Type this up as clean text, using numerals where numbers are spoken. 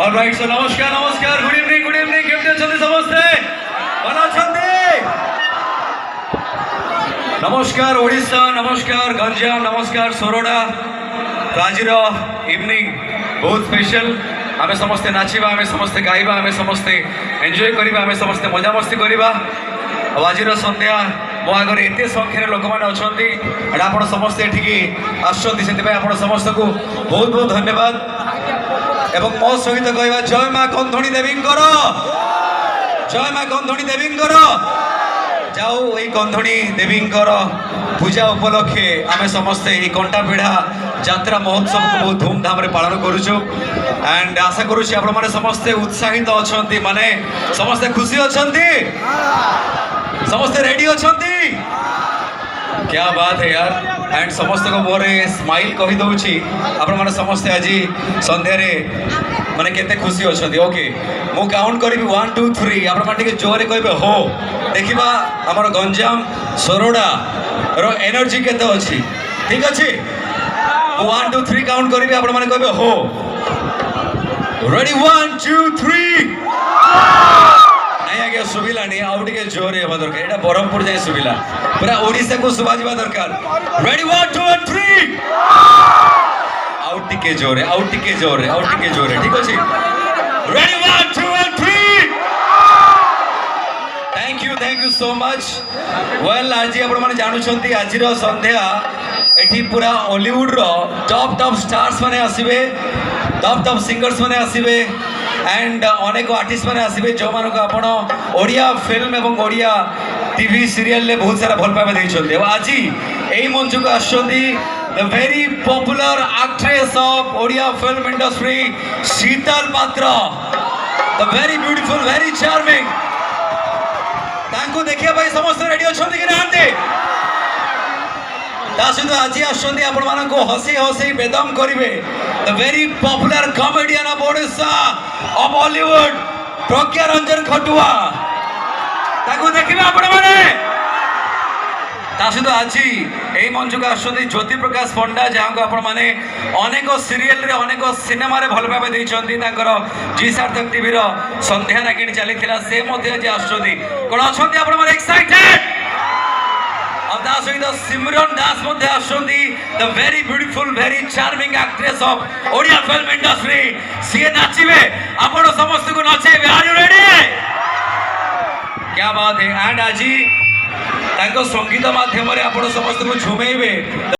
Alright so नमस्कार नमस्कार good evening केमती अछंती समस्ते भल अछंती नमस्कार ओडिशा नमस्कार गंजाम नमस्कार सोरडा तो आज इवनिंग बहुत स्पेशल आमे समस्ते नाचिबा आमे समस्ते गाइबा आमे समस्ते एंजॉय करिबा आमे समस्ते मजा मस्ती करिबा आज संध्या मो आगे एत संख्यार लोक मैंने अच्छा आप समस्ते एठिकी आसपा समस्त को बहुत बहुत धन्यवाद एवं मो सहित कहवा जय माँ कंधणी देवी जय माँ कंधणी देवी जाऊ ये कंधणी देवी पूजा उपलक्षे आम समस्ते कंटा पिढ़ा यात्रा महोत्सव को बहुत धूमधाम रे पालन करुचु एंड आशा करुच्ची आप समस्ते उत्साहित अच्छा माने समस्ते खुशी अच्छा समस्ते रेडी अच्छा क्या बात है यार एंड समस्त को मोरे स्माइल कही दौची आपण माने समस्ते आज संध्या रे माने केते खुशी अच्छा ओके मु काउंट करी 1 2 3 आपण माने के जोरे कहबे हो देखिबा हमर गंजाम सोरडा रो एनर्जी केते अछि ठीक अछि 1 2 3 काउंट करी आपण माने कहबे हो रेडी 1 2 3 आगे सुविला नहीं आउ टे जोरे हवा दरकार एटा बरहमपुर जाए सुविला पूरा ओडिशा को सुबा जीवा दरकार रेडी 1 2 3 आउ टे जोरे ठीक अछि ready 1 2 3 thank you so much well आज आपण माने जानु छंती आज रो संध्या एठी पूरा हॉलीवुड रो टॉप स्टार्स माने आसीबे टॉप सिंगर्स माने आसीबे एंड अनेक आर्टिस्ट मैंने आसबे जो मान को आपण ओडिया फिल्म एवं ओडिया टीवी सीरियल ले बहुत सारा भल पाइबा देइछन्ते आज एई मंच को आछन्ती the very popular actress of Odia film industry Sheetal Patra the very beautiful very charming तांको देखिया भाई समस्त रेडी अछन्ती कि नांते सहित आज आसछन्ती आपण मान को हसी हसी बेदम करिवे the very popular comedian of Odisha of Bollywood Pragya Ranjan Khatua ताको देखिबे आपण माने सहित आज यही मंच को आसछन्ती ज्योति प्रकाश पंडा जहाँ को आपण माने अनेक सीरियल रे अनेक सिनेमा रे भल भाबे दैछन्ती तांकर जी सार्थक टीवी रो संध्या नागिनी चलीथिला से मध्ये आज आसछन्ती कोन अछन्ती आपण माने एक्साइटेड सहित सिमरन दास मध्ये आसछन्ती the very beautiful very charming actress of Odia film industry सी नाचिबे आपण समस्त को नचेबे आर यू रेडी क्या बात है एंड आज तांको संगीत माध्यम रे आपण समस्त को झुमेइबे।